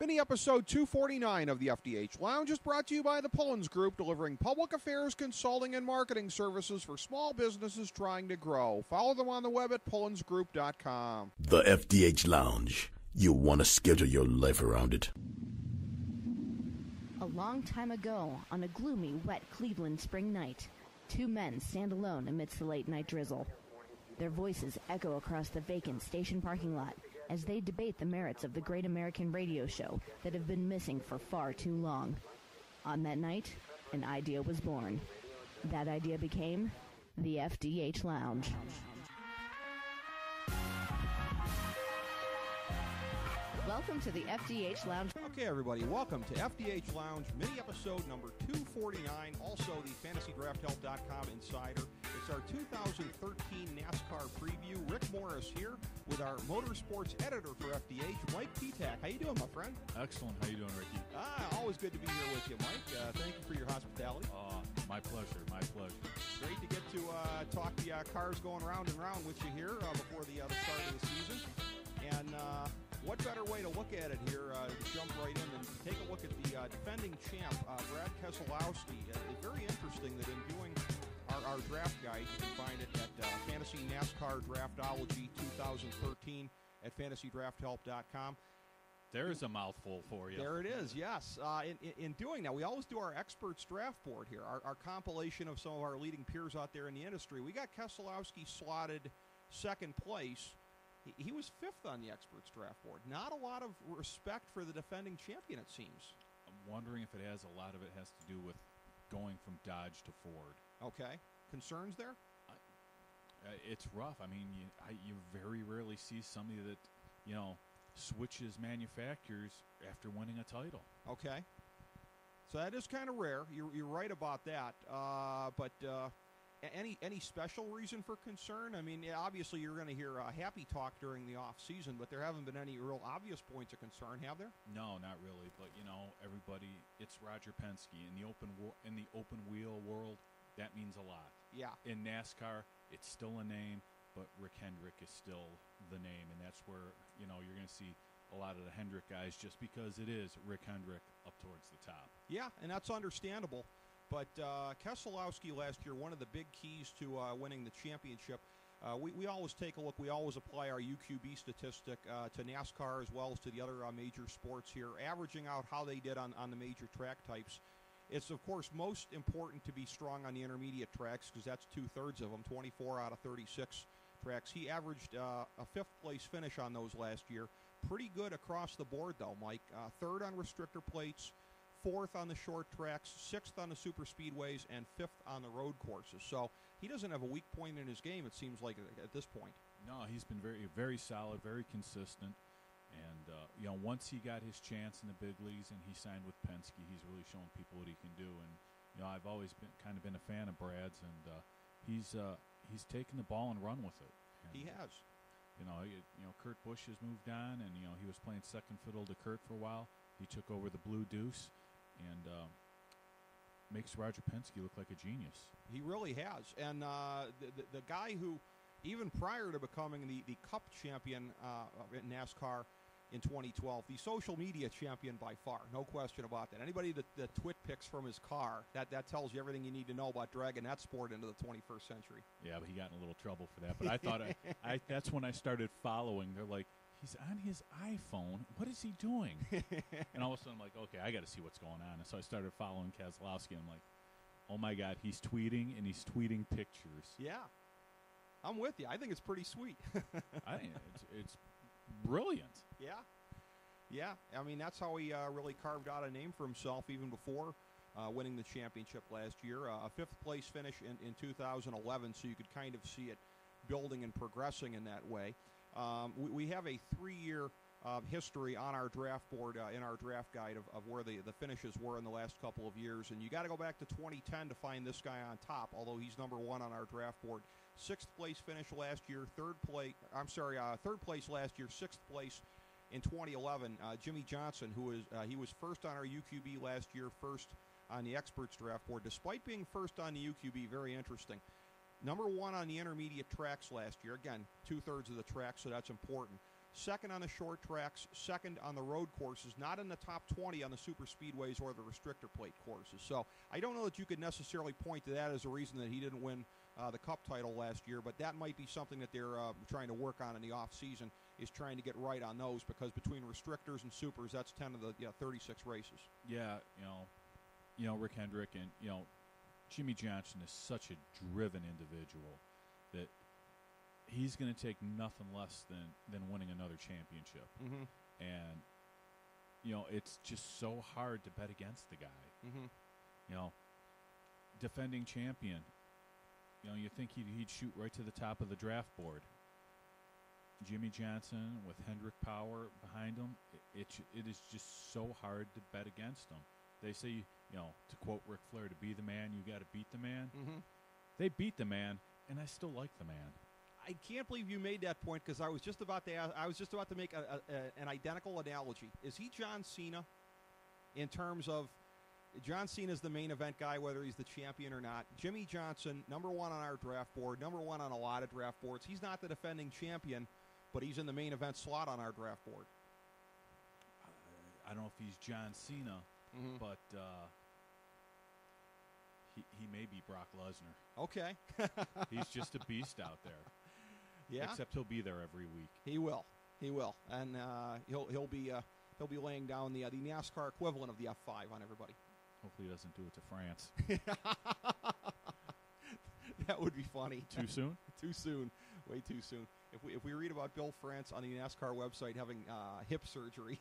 Mini episode 249 of the FDH Lounge is brought to you by the Pullins Group, delivering public affairs, consulting, and marketing services for small businesses trying to grow. Follow them on the web at pullinsgroup.com. The FDH Lounge. You want to schedule your life around it. A long time ago, on a gloomy, wet Cleveland spring night, two men stand alone amidst the late-night drizzle. Their voices echo across the vacant station parking lot as they debate the merits of the great American radio show that have been missing for far too long. On that night, an idea was born. That idea became the FDH Lounge. Welcome to the FDH Lounge. Okay, everybody, welcome to FDH Lounge, mini episode number 249, also the FantasyDraftHelp.com Insider. It's our 2013 NASCAR preview. Rick Morris here with our motorsports editor for FDH, Mike Ptak. How you doing, my friend? Excellent. How you doing, Ricky? Always good to be here with you, Mike. Thank you for your hospitality. My pleasure. My pleasure. Great to get to talk the cars going round and round with you here before the start of the season. And what better way to look at it here, to jump right in and take a look at the defending champ, Brad Keselowski. It's very interesting that in doing our draft guide, you can find it at Fantasy NASCAR Draftology 2013 at FantasyDraftHelp.com. There's a mouthful for you. There it is, yes. In doing that, we always do our experts draft board here, our compilation of some of our leading peers out there in the industry. We got Keselowski slotted second place. He was fifth on the experts draft board. Not a lot of respect for the defending champion, it seems. I'm wondering if a lot of it has to do with going from Dodge to Ford. Okay. Concerns there? It's rough. I mean, you very rarely see somebody that, switches manufacturers after winning a title. Okay. So that is kind of rare. You're right about that. But any special reason for concern? I mean, obviously you're going to hear happy talk during the off season, but there haven't been any real obvious points of concern, have there? No, not really. But everybody, it's Roger Penske in the open wheel world. That means a lot. Yeah. In NASCAR, it's still a name, but Rick Hendrick is still the name, and that's where you're going to see a lot of the Hendrick guys, just because it is Rick Hendrick up towards the top. Yeah, and that's understandable. But Keselowski last year, one of the big keys to winning the championship, we always take a look. We always apply our UQB statistic to NASCAR as well as to the other major sports here, averaging out how they did on the major track types. It's, of course, most important to be strong on the intermediate tracks because that's two-thirds of them, 24 out of 36 tracks. He averaged a fifth-place finish on those last year. Pretty good across the board, though, Mike. Third on restrictor plates, fourth on the short tracks, sixth on the super speedways, and fifth on the road courses. So he doesn't have a weak point in his game, it seems like, at this point. No, he's been very, very solid, very consistent. And, once he got his chance in the big leagues and he signed with Penske, he's really shown people what he can do. And, I've always been a fan of Brad's, and he's taken the ball and run with it. And, he has. Kurt Busch has moved on, and, he was playing second fiddle to Kurt for a while. He took over the Blue Deuce and makes Roger Penske look like a genius. He really has. And the guy who, even prior to becoming the Cup champion in NASCAR in 2012, the social media champion by far, no question about that. Anybody that twit pics from his car, that tells you everything you need to know about dragging that sport into the 21st century. Yeah, but he got in a little trouble for that. But I thought that's when I started following. They're like, he's on his iPhone. What is he doing? And all of a sudden, I'm like, okay, I got to see what's going on. And so I started following Keselowski, and I'm like, oh, my God, he's tweeting, and he's tweeting pictures. Yeah. I'm with you. I think it's pretty sweet. I think it's brilliant. Yeah. Yeah. I mean, that's how he really carved out a name for himself even before winning the championship last year. A fifth-place finish in 2011, so you could kind of see it building and progressing in that way. We have a 3-year history on our draft board in our draft guide of where the finishes were in the last couple of years, and you got to go back to 2010 to find this guy on top, although he's number one on our draft board. Sixth place finish last year, third place last year, sixth place in 2011. Jimmy Johnson, he was first on our UQB last year, first on the experts draft board, despite being first on the UQB. Very interesting. Number one on the intermediate tracks last year. Again, two-thirds of the track, so that's important. second on the short tracks, second on the road courses, not in the top 20 on the super speedways or the restrictor plate courses. So I don't know that you could necessarily point to that as a reason that he didn't win the Cup title last year, but that might be something that they're trying to work on in the off season, is trying to get right on those, because between restrictors and supers, that's 10 of the 36 races. Yeah, Rick Hendrick and Jimmy Johnson is such a driven individual that he's going to take nothing less than winning another championship. Mm-hmm. And it's just so hard to bet against the guy. Mm-hmm. Defending champion. You think he'd shoot right to the top of the draft board. Jimmy Johnson with Hendrick Power behind him, it is just so hard to bet against him. They say, to quote Ric Flair, to be the man, you got to beat the man. Mm-hmm. They beat the man, and I still like the man. I can't believe you made that point, because I was just about to make an identical analogy. Is he John Cena in terms of John Cena's the main event guy, whether he's the champion or not? Jimmy Johnson, number one on our draft board, number one on a lot of draft boards. He's not the defending champion, but he's in the main event slot on our draft board. I don't know if he's John Cena, mm-hmm. but he may be Brock Lesnar. Okay. He's just a beast out there. Yeah. Except he'll be there every week. He will, and he'll be laying down the NASCAR equivalent of the F5 on everybody. Hopefully, he doesn't do it to France. That would be funny. Too soon? Too soon. Way too soon. If we read about Bill France on the NASCAR website having hip surgery,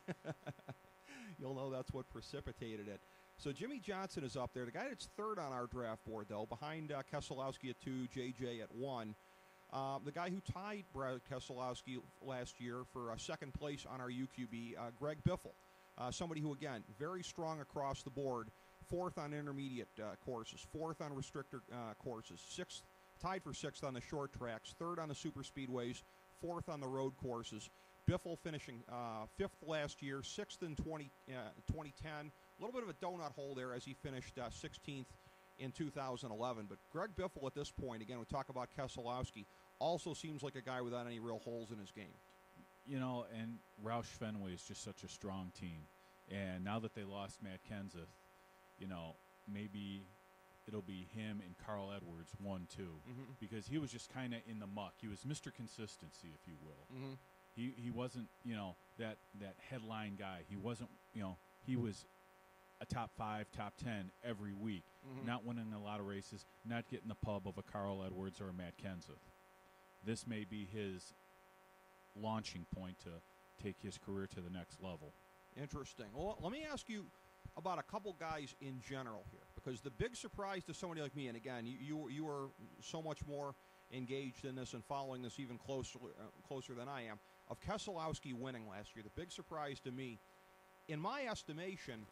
you'll know that's what precipitated it. So Jimmy Johnson is up there. The guy that's third on our draft board, though, behind Keselowski at 2, JJ at 1. The guy who tied Brad Keselowski last year for second place on our UQB, Greg Biffle. Somebody who, again, very strong across the board. Fourth on intermediate courses, fourth on restrictor courses, tied for sixth on the short tracks, third on the super speedways, fourth on the road courses. Biffle finishing fifth last year, sixth in 2010. A little bit of a donut hole there as he finished 16th in 2011. But Greg Biffle at this point, again, we talk about Keselowski, also seems like a guy without any real holes in his game. And Roush Fenway is just such a strong team. And now that they lost Matt Kenseth, maybe it'll be him and Carl Edwards 1-2, mm-hmm. because he was just kind of in the muck. He was Mr. Consistency, if you will. Mm-hmm. He wasn't, that headline guy. He wasn't, he was a top 5, top 10 every week, mm-hmm. not winning a lot of races, not getting the pub of a Carl Edwards or a Matt Kenseth. This may be his launching point to take his career to the next level. Interesting. Well, let me ask you about a couple guys in general here, because the big surprise to somebody like me, and again, you are so much more engaged in this and following this even closer than I am, of Keselowski winning last year. The big surprise to me, in my estimation,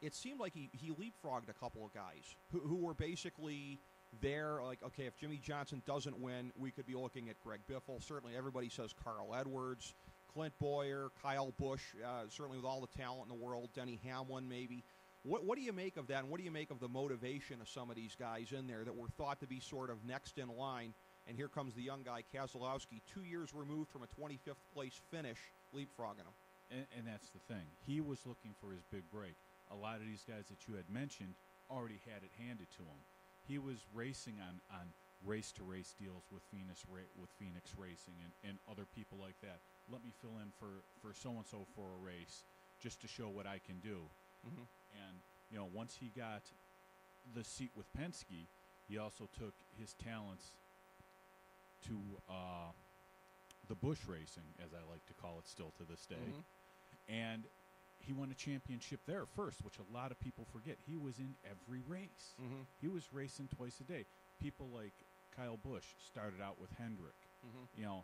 it seemed like he leapfrogged a couple of guys who were basically there, like, okay, if Jimmy Johnson doesn't win, we could be looking at Greg Biffle. Certainly everybody says Carl Edwards, Clint Boyer, Kyle Busch, certainly with all the talent in the world, Denny Hamlin maybe. What do you make of that, and what do you make of the motivation of some of these guys in there that were thought to be sort of next in line? And here comes the young guy, Keselowski, 2 years removed from a 25th place finish, leapfrogging him. And that's the thing. He was looking for his big break. A lot of these guys that you had mentioned already had it handed to him. He was racing on race-to-race deals with Phoenix Racing and other people like that. Let me fill in for so-and-so for a race just to show what I can do. Mm-hmm. And, once he got the seat with Penske, he also took his talents to the Busch Racing, as I like to call it still to this day. Mm-hmm. And he won a championship there first, which a lot of people forget. He was in every race. Mm-hmm. He was racing twice a day. People like Kyle Busch started out with Hendrick. Mm-hmm.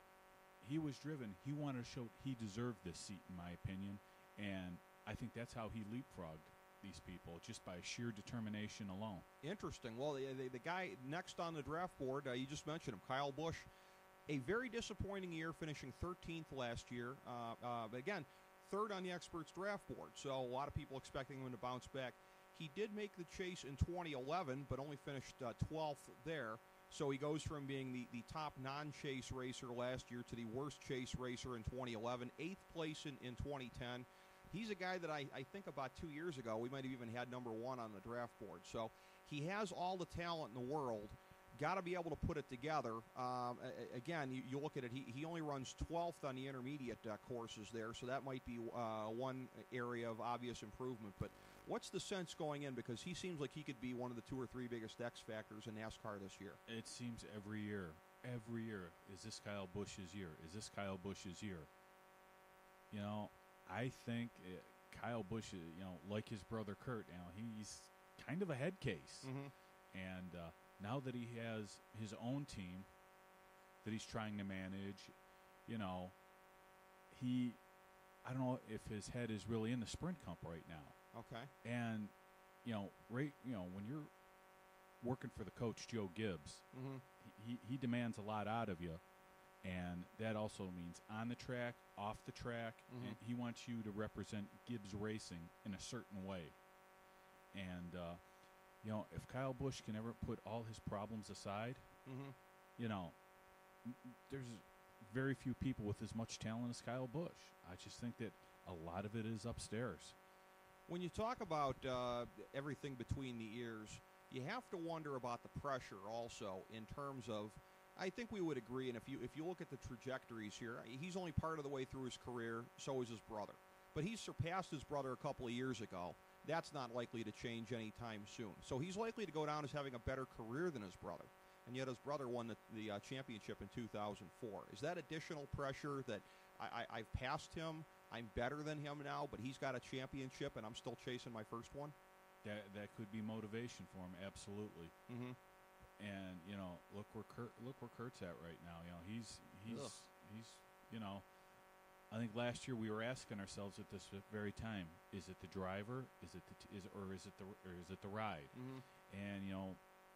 He was driven. He wanted to show he deserved this seat, in my opinion. And I think that's how he leapfrogged these people, just by sheer determination alone. Interesting. Well, the guy next on the draft board, you just mentioned him, Kyle Busch. A very disappointing year, finishing 13th last year. But again, third on the experts draft board, so a lot of people expecting him to bounce back. He did make the chase in 2011, but only finished 12th there. So he goes from being the top non-chase racer last year to the worst chase racer in 2011, 8th place in 2010. He's a guy that I think about 2 years ago, we might have even had number 1 on the draft board. So he has all the talent in the world. Got to be able to put it together. Again, you look at it, he only runs 12th on the intermediate courses there, so that might be one area of obvious improvement. But what's the sense going in? Because he seems like he could be one of the 2 or 3 biggest X factors in NASCAR this year. It seems every year, is this Kyle Busch's year? Is this Kyle Busch's year? You know, I think Kyle Busch, like his brother Kurt, he's kind of a head case. And now that he has his own team that he's trying to manage, I don't know if his head is really in the sprint comp right now. Okay. And, when you're working for the coach, Joe Gibbs, he demands a lot out of you. And that also means on the track, off the track, and he wants you to represent Gibbs Racing in a certain way. And, if Kyle Busch can ever put all his problems aside, there's very few people with as much talent as Kyle Busch. I just think that a lot of it is upstairs. When you talk about everything between the ears, you have to wonder about the pressure also in terms of, I think we would agree, and if you look at the trajectories here, he's only part of the way through his career, so is his brother. But he's surpassed his brother a couple of years ago. That's not likely to change anytime soon. So he's likely to go down as having a better career than his brother. And yet his brother won the championship in 2004. Is that additional pressure that I've passed him, I'm better than him now, but he's got a championship and I'm still chasing my first one? That could be motivation for him, absolutely. And look where Kurt's at right now. He's I think last year we were asking ourselves at this very time: is it the driver? Is it the ride? And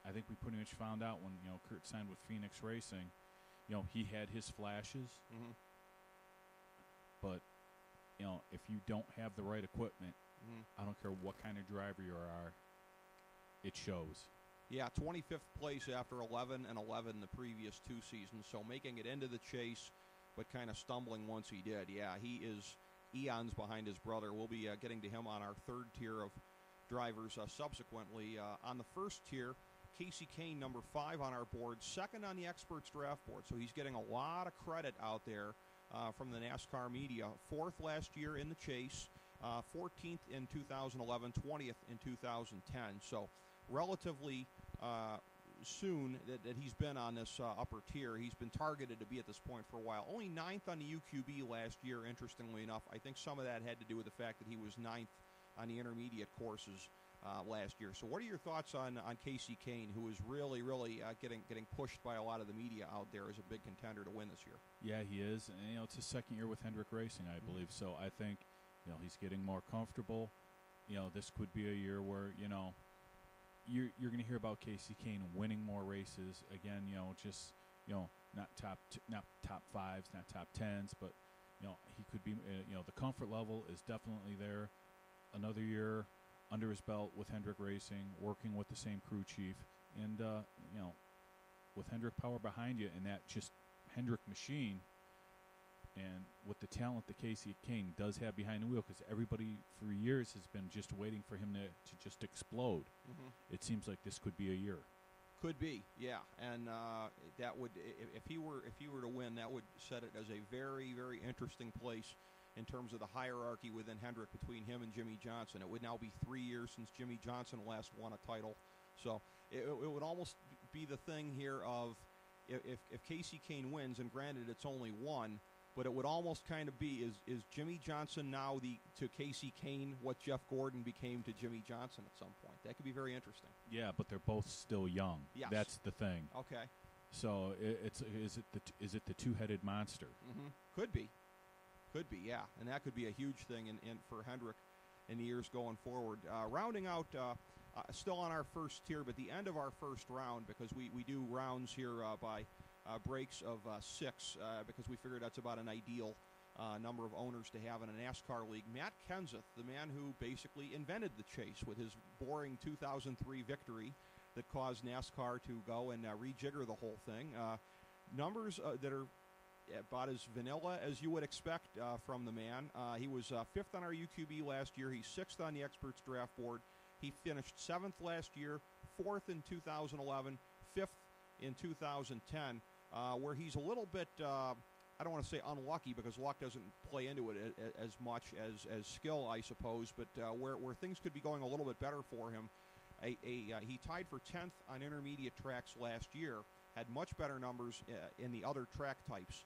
I think we pretty much found out when Kurt signed with Phoenix Racing. He had his flashes, but if you don't have the right equipment, I don't care what kind of driver you are, it shows. Yeah, 25th place after 11 and 11 the previous 2 seasons, so making it into the chase, but kind of stumbling once he did. Yeah, he is eons behind his brother. We'll be getting to him on our 3rd tier of drivers subsequently. On the 1st tier, Casey Kane, number 5 on our board, 2nd on the experts draft board, so he's getting a lot of credit out there from the NASCAR media. 4th last year in the chase, 14th in 2011, 20th in 2010, so relatively soon that he's been on this upper tier. He's been targeted to be at this point for a while. Only 9th on the UQB last year, interestingly enough. I think some of that had to do with the fact that he was 9th on the intermediate courses last year. So what are your thoughts on Casey Kane, who is really getting pushed by a lot of the media out there as a big contender to win this year? Yeah, he is. And, it's his 2nd year with Hendrick Racing, I believe. So I think, he's getting more comfortable. This could be a year where, you're going to hear about Casey Kane winning more races again. Not top 5s, not top 10s, but he could be. The comfort level is definitely there. Another year under his belt with Hendrick Racing, working with the same crew chief, and with Hendrick Power behind you and that just Hendrick machine. And with the talent that Casey Kane does have behind the wheel, because everybody for years has been just waiting for him to just explode. It seems like this could be a year. Could be, yeah. And that would, if he were to win, that would set it as a very, very interesting place in terms of the hierarchy within Hendrick between him and Jimmy Johnson. It would now be 3 years since Jimmy Johnson last won a title. So it would almost be the thing here of if Casey Kane wins, and granted it's only one, but it would almost kind of be, is Jimmy Johnson now to Casey Kane what Jeff Gordon became to Jimmy Johnson at some point? That could be very interesting. Yeah, but they're both still young. Yes. That's the thing. Okay. So is it the two-headed monster? Could be, yeah, and that could be a huge thing in for Hendrick in the years going forward. Rounding out, still on our 1st tier, but the end of our 1st round, because we do rounds here by breaks of 6 because we figured that's about an ideal number of owners to have in a NASCAR league. Matt Kenseth, the man who basically invented the chase with his boring 2003 victory that caused NASCAR to go and rejigger the whole thing. Numbers that are about as vanilla as you would expect from the man. He was 5th on our UQB last year. He's 6th on the Experts Draft Board. He finished 7th last year, 4th in 2011, 5th in 2010, where he's a little bit, I don't want to say unlucky because luck doesn't play into it as much as skill, I suppose, but where things could be going a little bit better for him. He tied for 10th on intermediate tracks last year, had much better numbers in the other track types.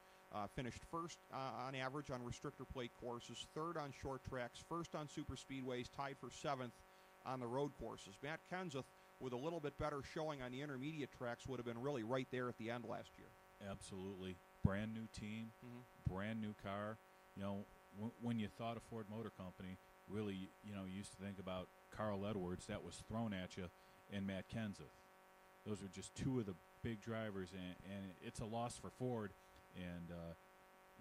Finished 1st on average on restrictor plate courses, 3rd on short tracks, 1st on super speedways, tied for 7th on the road courses. Matt Kenseth, with a little bit better showing on the intermediate tracks, would have been really right there at the end last year. Absolutely. Brand new team, brand new car. You know, when you thought of Ford Motor Company, really, you know, you used to think about Carl Edwards, that was thrown at you, and Matt Kenseth. Those are just two of the big drivers, and it's a loss for Ford. And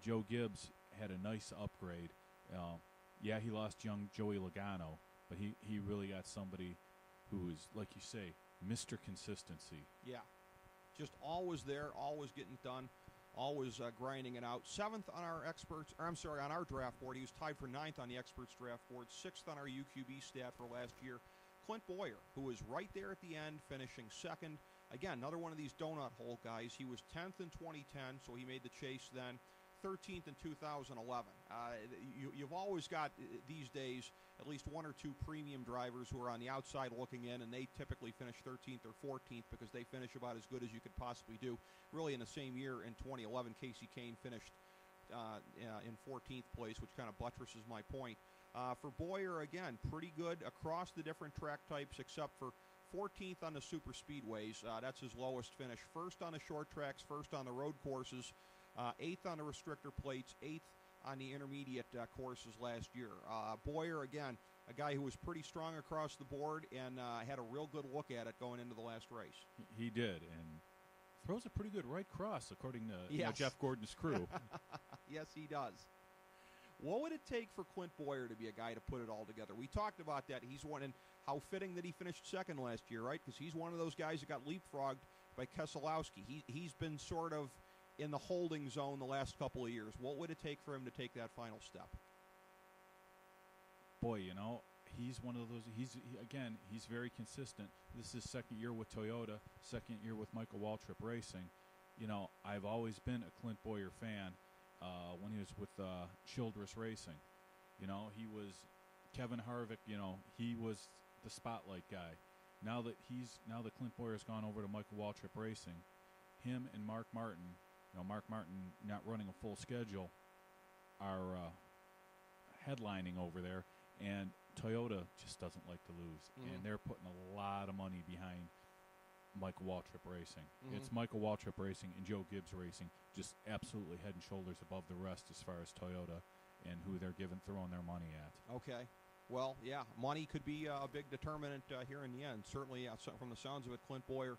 Joe Gibbs had a nice upgrade. Yeah, he lost young Joey Logano, but he really got somebody who is, like you say, Mr. Consistency. Yeah, just always there, always getting done, always grinding it out. 7th on our on our draft board. He was tied for 9th on the Experts Draft Board, 6th on our UQB stat for last year. Clint Boyer, who was right there at the end, finishing 2nd. Again, another one of these donut hole guys. He was 10th in 2010, so he made the chase then. 13th in 2011. You've always got, these days, at least one or two premium drivers who are on the outside looking in, and they typically finish 13th or 14th because they finish about as good as you could possibly do. Really, in the same year, in 2011, Casey Kane finished in 14th place, which kind of buttresses my point. For Boyer, again, pretty good across the different track types except for 14th on the super speedways. That's his lowest finish. 1st on the short tracks, 1st on the road courses, 8th on the restrictor plates, 8th on the intermediate courses last year. Boyer, again, a guy who was pretty strong across the board and had a real good look at it going into the last race. He did, and throws a pretty good right cross, according to yes. Jeff Gordon's crew. Yes, he does. What would it take for Clint Boyer to be a guy to put it all together? We talked about that. He's one, and how fitting that he finished 2nd last year, right? Because he's one of those guys that got leapfrogged by Keselowski. He's been sort of in the holding zone the last couple of years. What would it take for him to take that final step? Boy, you know, he's one of those. He's very consistent. This is his 2nd year with Toyota, 2nd year with Michael Waltrip Racing. You know, I've always been a Clint Boyer fan. When he was with Childress Racing, you know, he was Kevin Harvick. You know, he was the spotlight guy. Now that Clint Boyer's gone over to Michael Waltrip Racing, him and Mark Martin, you know, Mark Martin not running a full schedule, are headlining over there, and Toyota just doesn't like to lose, and they're putting a lot of money behind Michael Waltrip Racing. It's Michael Waltrip Racing and Joe Gibbs Racing, just absolutely head and shoulders above the rest as far as Toyota and who they're throwing their money at. Okay. Well, yeah, money could be a big determinant here in the end. Certainly, from the sounds of it, Clint Boyer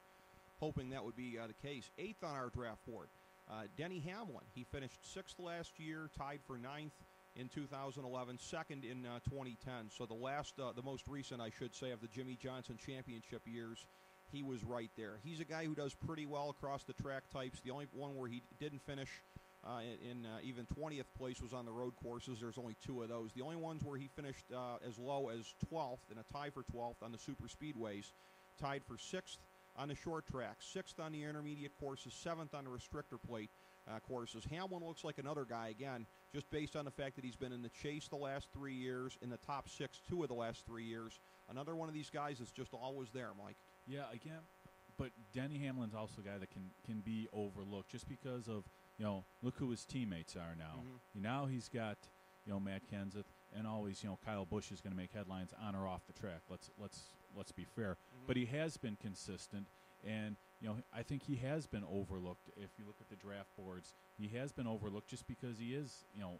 hoping that would be the case. 8th on our draft board, Denny Hamlin. He finished 6th last year, tied for 9th in 2011, 2nd in 2010. So the most recent, I should say, of the Jimmy Johnson championship years, he was right there. He's a guy who does pretty well across the track types. The only one where he didn't finish in even 20th place was on the road courses. There's only 2 of those. The only ones where he finished as low as 12th in a tie for 12th on the super speedways, tied for 6th on the short tracks, 6th on the intermediate courses, 7th on the restrictor plate courses. Hamlin looks like another guy, again, just based on the fact that he's been in the chase the last 3 years, in the top 6 2 of the last 3 years. Another one of these guys that's just always there, Mike. Yeah, again, but Denny Hamlin's also a guy that can be overlooked just because of, you know, look who his teammates are now. Now he's got, you know, Matt Kenseth, and always, you know, Kyle Busch is going to make headlines on or off the track. Let's be fair. But he has been consistent, and, you know, I think he has been overlooked. If you look at the draft boards, he has been overlooked just because he is, you know,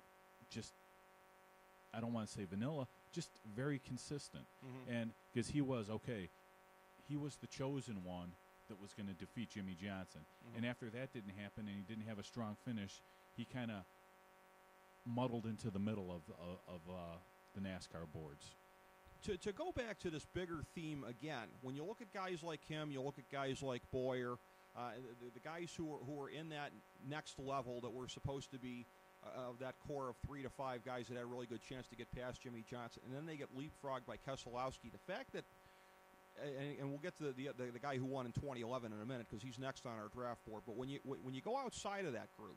just, I don't want to say vanilla, just very consistent. And because he was the chosen one that was going to defeat Jimmy Johnson. And after that didn't happen and he didn't have a strong finish, he kind of muddled into the middle of the NASCAR boards. To go back to this bigger theme again, when you look at guys like him, you look at guys like Boyer, the guys who are in that next level that were supposed to be of that core of 3 to 5 guys that had a really good chance to get past Jimmy Johnson, and then they get leapfrogged by Keselowski. The fact that, and we'll get to the guy who won in 2011 in a minute because he's next on our draft board, but when you go outside of that group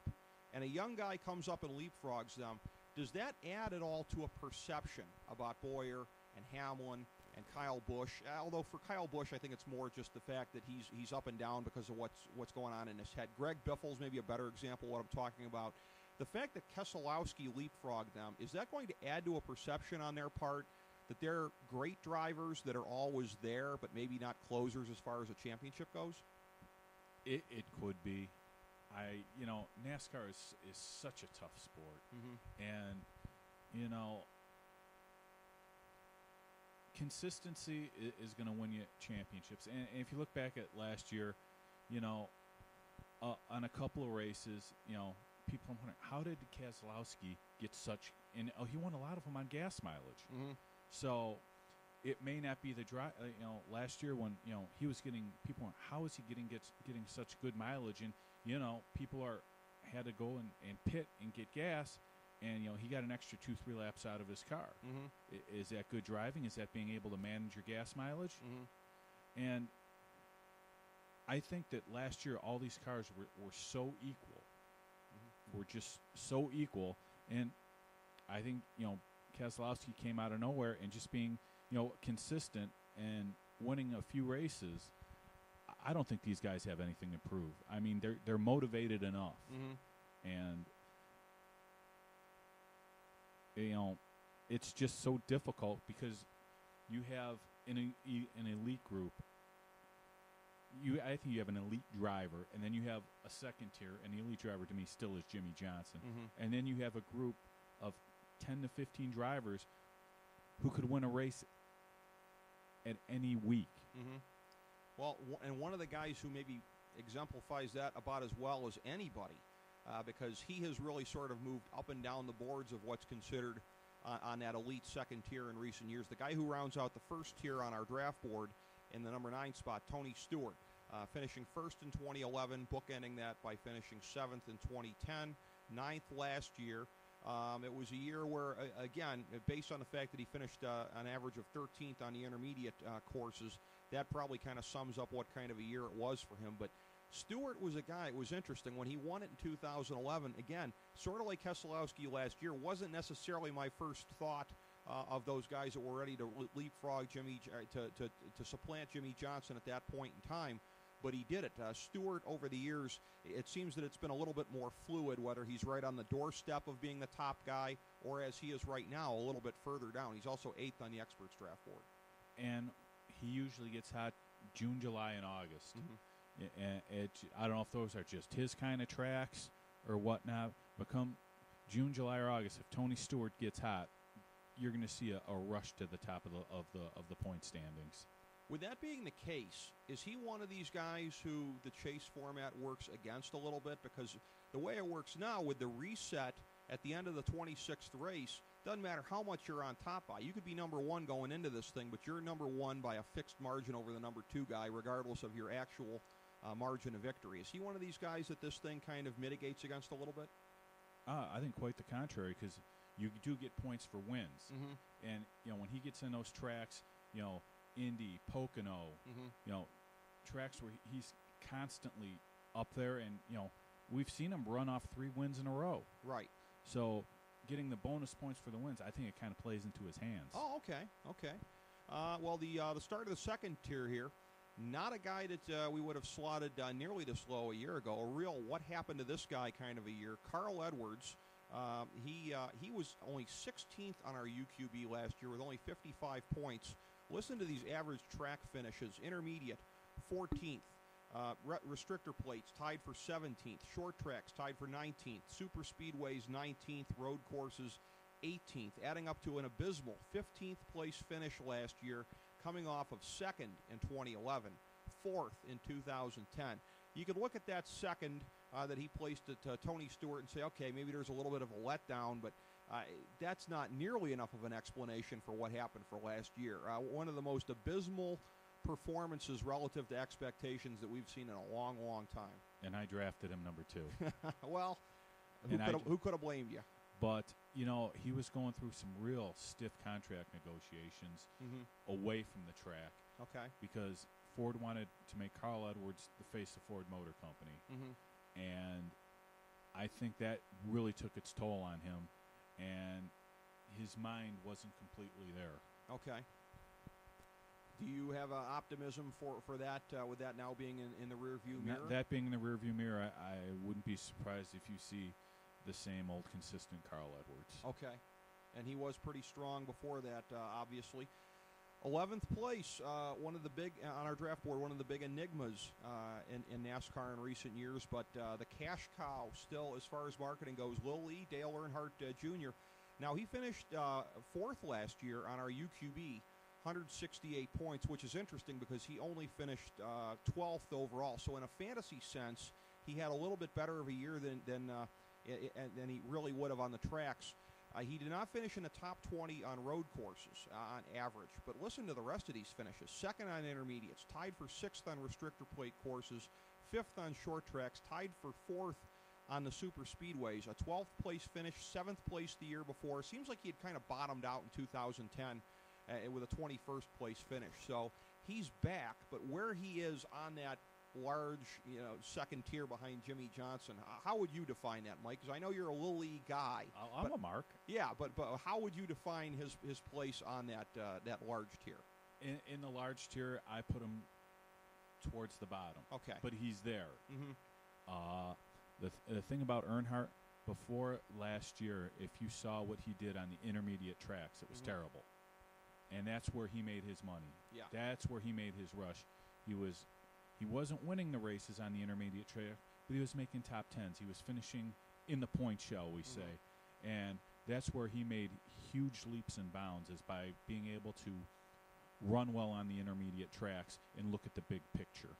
and a young guy comes up and leapfrogs them, does that add at all to a perception about Boyer and Hamlin and Kyle Busch? Although for Kyle Busch, I think it's more just the fact that he's up and down because of what's going on in his head. Greg Biffle's maybe a better example of what I'm talking about. The fact that Keselowski leapfrogged them, is that going to add to a perception on their part that they're great drivers that are always there but maybe not closers as far as a championship goes? It could be. NASCAR is such a tough sport. And, consistency is going to win you championships. And if you look back at last year, on a couple of races, people are wondering, how did Keselowski get such – and he won a lot of them on gas mileage. So it may not be the drive. Last year when, he was getting – people went, how is he getting such good mileage? And, people had to go and pit and get gas, and, he got an extra 2-3 laps out of his car. Is that good driving? Is that being able to manage your gas mileage? And I think that last year all these cars were so equal. Were just so equal. And I think, Keselowski came out of nowhere and just being, consistent and winning a few races. I don't think these guys have anything to prove. I mean, they're motivated enough. And it's just so difficult because you have an elite group. I think you have an elite driver, and then you have a second tier, and the elite driver to me still is Jimmy Johnson. And then you have a group of 10 to 15 drivers who could win a race at any week. Well, and one of the guys who maybe exemplifies that about as well as anybody, because he has really sort of moved up and down the boards of what's considered on that elite second tier in recent years. The guy who rounds out the first tier on our draft board in the number 9 spot, Tony Stewart, finishing first in 2011, bookending that by finishing 7th in 2010, 9th last year. It was a year where, again, based on the fact that he finished an average of 13th on the intermediate courses, that probably kind of sums up what kind of a year it was for him. But Stewart was a guy, it was interesting, when he won it in 2011, again, sort of like Keselowski last year, wasn't necessarily my first thought of those guys that were ready to leapfrog to supplant Jimmy Johnson at that point in time. But he did it. Stewart, over the years, it seems that it's been a little bit more fluid, whether he's right on the doorstep of being the top guy or as he is right now, a little bit further down. He's also 8th on the experts draft board. And he usually gets hot June, July, and August. And I don't know if those are just his kind of tracks or whatnot, but come June, July, or August, if Tony Stewart gets hot, you're going to see a rush to the top of the point standings. With that being the case, is he one of these guys who the chase format works against a little bit? Because the way it works now with the reset at the end of the 26th race, doesn't matter how much you're on top by. You could be number 1 going into this thing, but you're number 1 by a fixed margin over the number 2 guy, regardless of your actual margin of victory. Is he one of these guys that this thing kind of mitigates against a little bit? I think quite the contrary, because you do get points for wins. And, when he gets in those tracks, Indy, Pocono, tracks where he's constantly up there, and we've seen him run off 3 wins in a row. Right. So getting the bonus points for the wins, I think it kind of plays into his hands. Oh, okay. Well, the start of the second tier here, not a guy that we would have slotted nearly this low a year ago. A real what happened to this guy kind of a year. Carl Edwards. He was only 16th on our UQB last year with only 55 points. Listen to these average track finishes. Intermediate, 14th. Restrictor plates, tied for 17th. Short tracks, tied for 19th. Super speedways, 19th. Road courses, 18th. Adding up to an abysmal 15th place finish last year, coming off of 2nd in 2011, 4th in 2010. You could look at that second that he placed at Tony Stewart and say, okay, maybe there's a little bit of a letdown, but That's not nearly enough of an explanation for what happened for last year. One of the most abysmal performances relative to expectations that we've seen in a long, long time. And I drafted him number 2. Well, who could have blamed you? But, you know, he was going through some real stiff contract negotiations away from the track. Okay. Because Ford wanted to make Carl Edwards the face of Ford Motor Company. And I think that really took its toll on him. And his mind wasn't completely there. Okay. Do you have optimism for that, with that now being in the rearview mirror? That being in the rearview mirror, I wouldn't be surprised if you see the same old consistent Carl Edwards. Okay. And he was pretty strong before that, obviously. 11th place, one of the big, on our draft board, one of the big enigmas in NASCAR in recent years, but the cash cow still, as far as marketing goes, Lil Lee, Dale Earnhardt Jr. Now, he finished 4th last year on our UQB, 168 points, which is interesting because he only finished 12th overall. So in a fantasy sense, he had a little bit better of a year than he really would have on the tracks. He did not finish in the top 20 on road courses on average, but listen to the rest of these finishes. 2nd on intermediates, tied for 6th on restrictor plate courses, 5th on short tracks, tied for 4th on the super speedways, a 12th place finish, 7th place the year before. Seems like he had kind of bottomed out in 2010 with a 21st place finish. So he's back, but where he is on that large, second tier behind Jimmy Johnson, how would you define that, Mike? Because I know you're a Lil Lee guy. I'm a mark. Yeah, but how would you define his place on that large tier? In the large tier, I put him towards the bottom. Okay. But he's there. The thing about Earnhardt, before last year, if you saw what he did on the intermediate tracks, it was terrible. And that's where he made his money. Yeah. That's where he made his rush. He wasn't winning the races on the intermediate track, but he was making top 10s. He was finishing in the point, shall we say. And that's where he made huge leaps and bounds, is by being able to run well on the intermediate tracks and look at the big picture.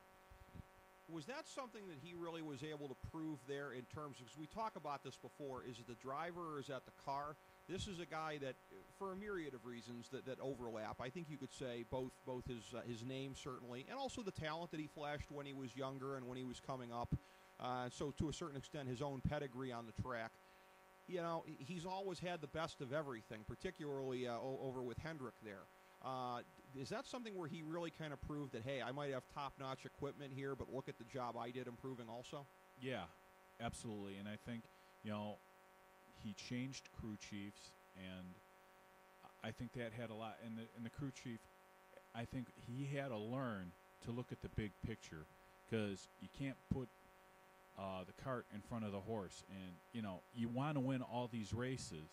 Was that something that he really was able to prove there in terms of, because we talk about this before, is it the driver or is that the car? This is a guy that, for a myriad of reasons that overlap, I think you could say both his name certainly, and also the talent that he flashed when he was younger and when he was coming up. So to a certain extent, his own pedigree on the track. He's always had the best of everything, particularly over with Hendrick there. Is that something where he really kind of proved that, hey, I might have top-notch equipment here, but look at the job I did improving also? Yeah, absolutely. And I think, he changed crew chiefs, and I think that had a lot. And the crew chief, I think he had to learn to look at the big picture, because you can't put the cart in front of the horse. And, you want to win all these races,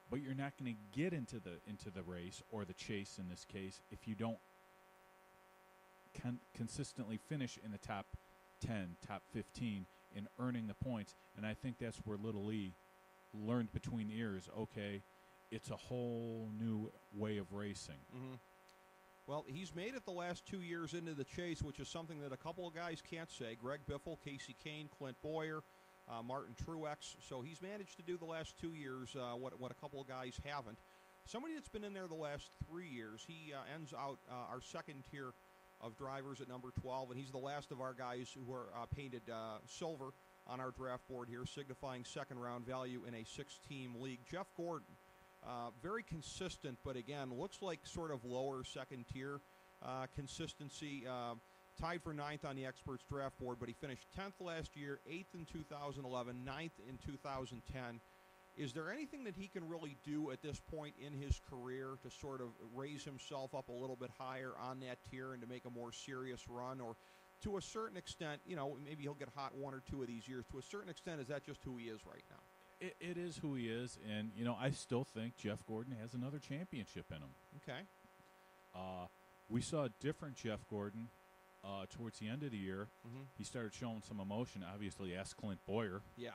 but you're not going to get into the race, or the chase in this case, if you don't consistently finish in the top 10, top 15 in earning the points. And I think that's where Little Lee learned between ears, okay, it's a whole new way of racing. Well, he's made it the last 2 years into the chase, which is something that a couple of guys can't say. Greg Biffle, Casey Kane, Clint Boyer, Martin Truex. So he's managed to do the last 2 years what a couple of guys haven't. Somebody that's been in there the last 3 years, he ends out our second tier of drivers at number 12, and he's the last of our guys who are painted silver on our draft board here, signifying second-round value in a 6-team league. Jeff Gordon, very consistent, but again, looks like sort of lower second-tier consistency. Tied for 9th on the experts draft board, but he finished 10th last year, 8th in 2011, 9th in 2010. Is there anything that he can really do at this point in his career to sort of raise himself up a little bit higher on that tier and to make a more serious run? Or to a certain extent, maybe he'll get hot 1 or 2 of these years. To a certain extent, is that just who he is right now? It is who he is, and, I still think Jeff Gordon has another championship in him. Okay. We saw a different Jeff Gordon towards the end of the year. He started showing some emotion. Obviously, ask Clint Boyer. Yeah.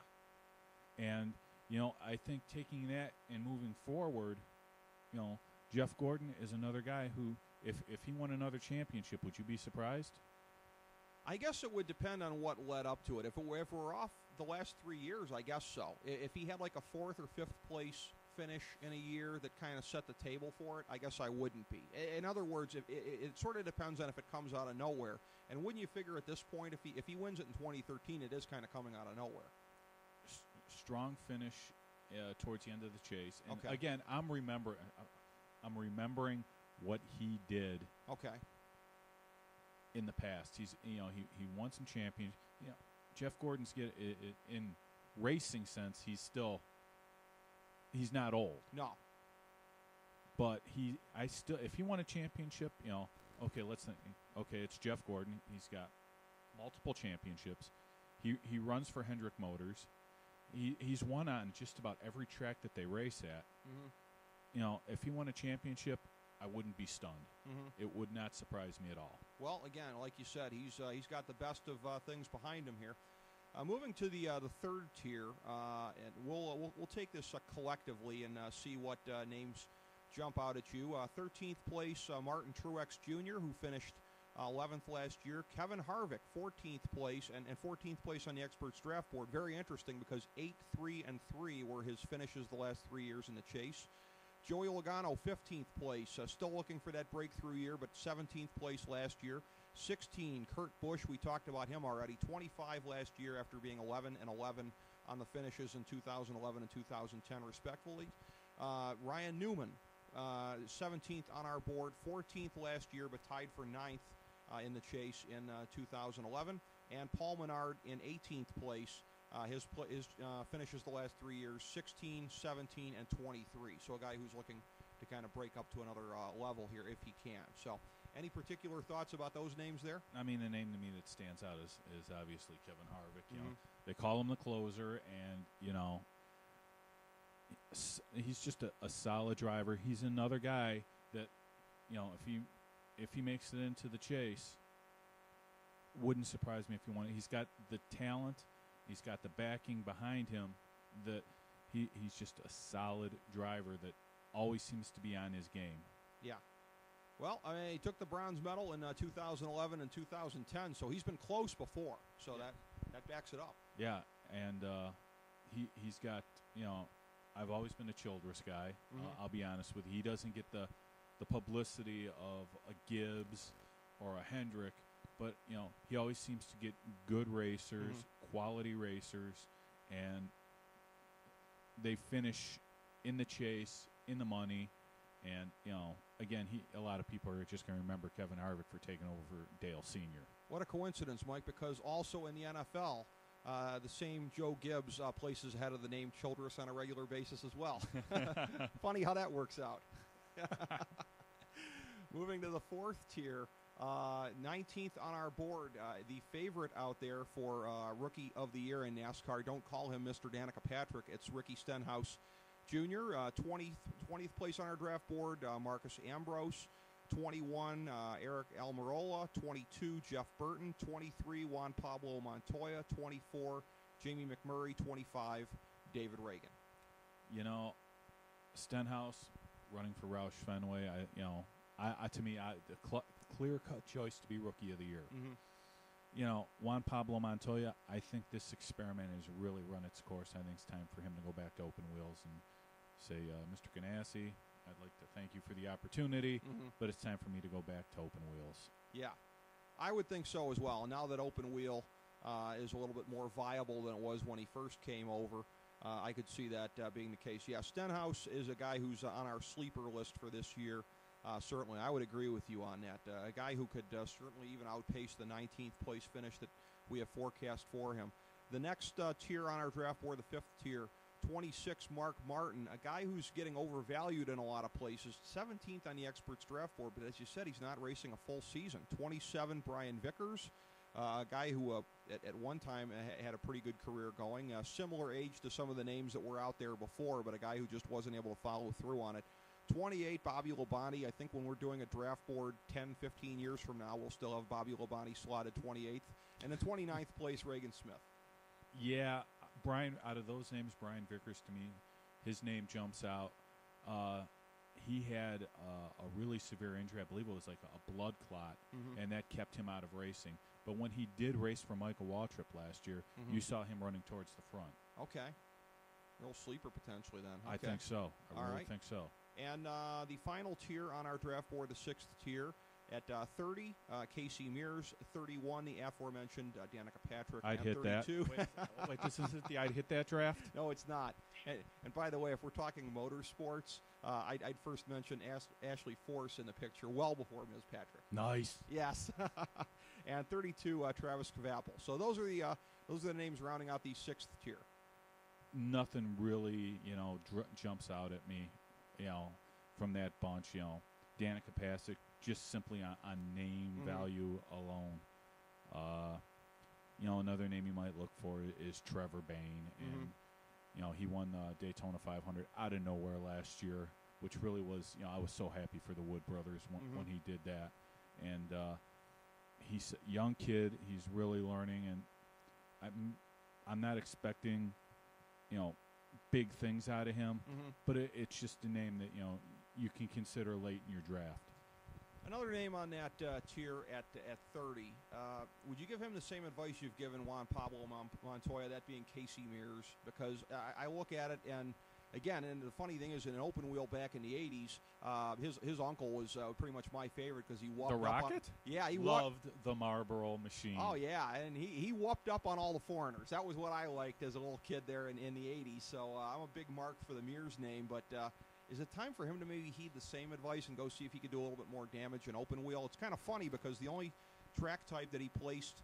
And, I think taking that and moving forward, Jeff Gordon is another guy who, if he won another championship, would you be surprised? I guess it would depend on what led up to it. If we're off the last 3 years, I guess so. If he had like a 4th or 5th place finish in a year that kind of set the table for it, I guess I wouldn't be. In other words, it sort of depends on if it comes out of nowhere. And wouldn't you figure at this point, if he wins it in 2013, it is kind of coming out of nowhere? Strong finish towards the end of the chase. And okay. Again, I'm remembering what he did. Okay. In the past, he won some champions. Jeff Gordon's in racing sense. He's not old. No. But if he won a championship, okay, let's think. Okay, it's Jeff Gordon. He's got multiple championships. He runs for Hendrick Motors. He's won on just about every track that they race at. Mm-hmm. If he won a championship, I wouldn't be stunned. Mm-hmm. It would not surprise me at all. Well, again, like you said, he's got the best of things behind him here. Moving to the third tier, and we'll take this collectively and see what names jump out at you. 13th place, Martin Truex Jr., who finished 11th last year. Kevin Harvick, 14th place, and 14th place on the Experts Draft Board. Very interesting because 8, 3, and 3 were his finishes the last 3 years in the chase. Joey Logano, 15th place, still looking for that breakthrough year, but 17th place last year. 16, Kurt Busch, we talked about him already. 25 last year after being 11 and 11 on the finishes in 2011 and 2010, respectively. Ryan Newman, 17th on our board, 14th last year, but tied for 9th in the chase in 2011. And Paul Menard in 18th place. His finishes the last 3 years, 16, 17, and 23. So a guy who's looking to kind of break up to another level here if he can. So any particular thoughts about those names there? I mean, the name to me that stands out is obviously Kevin Harvick. You know, they call him the closer, and, he's just a solid driver. He's another guy that, if he makes it into the chase, wouldn't surprise me if he won it. He's got the talent. He's got the backing behind him. That he's just a solid driver that always seems to be on his game. Yeah. Well, I mean, he took the bronze medal in 2011 and 2010, so he's been close before. So that backs it up. Yeah, and he's got, I've always been a Childress guy. I'll be honest with you. He doesn't get the publicity of a Gibbs or a Hendrick, but, he always seems to get good racers, quality racers, and they finish in the chase, in the money, and, again, a lot of people are just going to remember Kevin Harvick for taking over for Dale Sr. What a coincidence, Mike, because also in the NFL, the same Joe Gibbs places ahead of the name Childress on a regular basis as well. Funny how that works out. Moving to the fourth tier, 19th on our board, the favorite out there for Rookie of the Year in NASCAR. Don't call him Mr. Danica Patrick. It's Ricky Stenhouse Jr., 20th place on our draft board, Marcus Ambrose. 21, Eric Almirola. 22, Jeff Burton. 23, Juan Pablo Montoya. 24, Jamie McMurray. 25, David Reagan. Stenhouse running for Roush Fenway. To me, the clear-cut choice to be Rookie of the Year. Juan Pablo Montoya, I think this experiment has really run its course. I think it's time for him to go back to open wheels and say, Mr. Ganassi, I'd like to thank you for the opportunity, but it's time for me to go back to open wheels. Yeah, I would think so as well. Now that open wheel is a little bit more viable than it was when he first came over, I could see that being the case. Yeah, Stenhouse is a guy who's on our sleeper list for this year. Certainly, I would agree with you on that. A guy who could certainly even outpace the 19th place finish that we have forecast for him. The next tier on our draft board, the fifth tier, 26, Mark Martin, a guy who's getting overvalued in a lot of places. 17th on the Experts Draft Board, but as you said, he's not racing a full season. 27, Brian Vickers, a guy who at one time had a pretty good career going. Similar age to some of the names that were out there before, but a guy who just wasn't able to follow through on it. 28, Bobby Labonte. I think when we're doing a draft board 10, 15 years from now, we'll still have Bobby Labonte slotted 28th. And in 29th place, Reagan Smith. Yeah, Brian, out of those names, Brian Vickers, to me, his name jumps out. He had a really severe injury. I believe it was like a blood clot, and that kept him out of racing. But when he did race for Michael Waltrip last year, you saw him running towards the front. Okay. Real sleeper potentially then. I Okay. think so. I All really right. think so. And the final tier on our draft board, the sixth tier, at 30, Casey Mears. 31, the aforementioned Danica Patrick. I'd and hit 32. that. Wait, this isn't the I'd hit that draft? No, it's not. And by the way, if we're talking motorsports, I'd first mention Ashley Force in the picture well before Ms. Patrick. Nice. Yes. And 32, Travis Kvapil. So those are the names rounding out the sixth tier. Nothing really, jumps out at me, from that bunch. Danica Patrick, just simply on name value alone. Another name you might look for is Trevor Bayne, and he won the Daytona 500 out of nowhere last year, which really was, I was so happy for the Wood brothers when he did that. And he's a young kid; he's really learning, and I'm not expecting, big things out of him, but it's just a name that you can consider late in your draft. Another name on that tier at 30. Would you give him the same advice you've given Juan Pablo Montoya, that being Casey Mears? Because I look at it, and again, and the funny thing is, in an open wheel back in the 80s, his uncle was pretty much my favorite because he whooped The up Rocket? he loved the Marlboro machine. Oh, yeah, and he whooped up on all the foreigners. That was what I liked as a little kid there in the 80s. So I'm a big mark for the Mears name, but is it time for him to maybe heed the same advice and go see if he could do a little bit more damage in open wheel? It's kind of funny because the only track type that he placed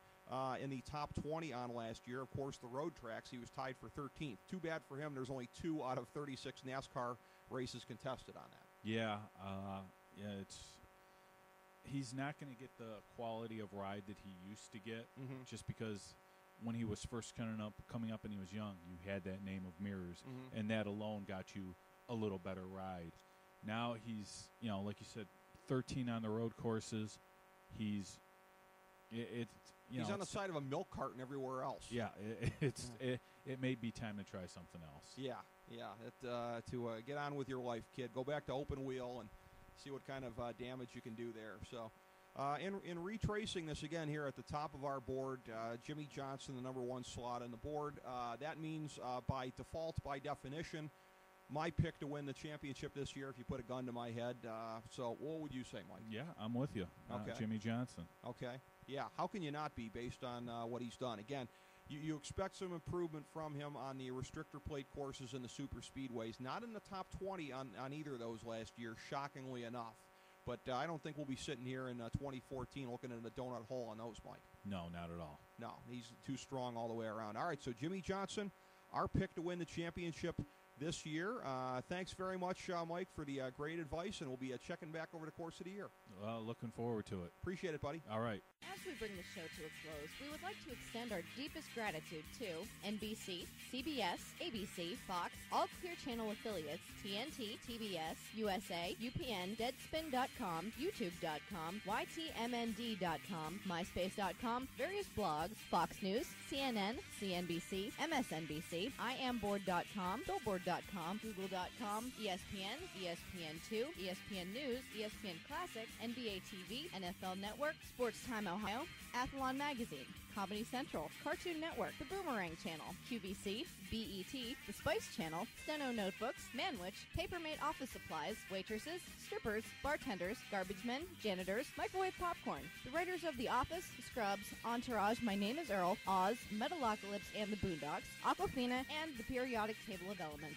in the top 20 on last year, of course, the road tracks, he was tied for 13th. Too bad for him. There's only 2 out of 36 NASCAR races contested on that. Yeah, he's not going to get the quality of ride that he used to get, just because when he was first coming up and he was young, you had that name of Mirrors, and that alone got you a little better ride. Now he's, like you said, 13 on the road courses. He's on the side of a milk carton everywhere else. Yeah, it may be time to try something else. Yeah. To get on with your life, kid. Go back to open wheel and see what kind of damage you can do there. So, in retracing this again here at the top of our board, Jimmy Johnson, the number 1 slot on the board. That means by default, by definition, my pick to win the championship this year, if you put a gun to my head. So what would you say, Mike? Yeah, I'm with you. Okay. Jimmy Johnson. Okay. Yeah, how can you not be based on what he's done? Again, you expect some improvement from him on the restrictor plate courses and the super speedways. Not in the top 20 on either of those last year, shockingly enough. But I don't think we'll be sitting here in 2014 looking at a donut hole on those, Mike. No, not at all. No, he's too strong all the way around. All right, so Jimmy Johnson, our pick to win the championship this year. Thanks very much, Mike, for the great advice, and we'll be checking back over the course of the year. Looking forward to it. Appreciate it, buddy. All right. As we bring the show to a close, we would like to extend our deepest gratitude to NBC, CBS, ABC, Fox, all Clear Channel affiliates, TNT, TBS, USA, UPN, Deadspin.com, YouTube.com, YTMND.com, MySpace.com, various blogs, Fox News, CNN, CNBC, MSNBC, IamBoard.com, Billboard.com, Google.com, ESPN, ESPN2, ESPN News, ESPN Classic, NBA TV, NFL Network, Sports Time Ohio, Athlon Magazine, Comedy Central, Cartoon Network, The Boomerang Channel, QVC, BET, The Spice Channel, Steno Notebooks, Manwich, Papermate Office Supplies, waitresses, strippers, bartenders, garbage men, janitors, microwave popcorn, the writers of The Office, Scrubs, Entourage, My Name is Earl, Oz, Metalocalypse and the Boondocks, Aquafina, and the Periodic Table of Elements.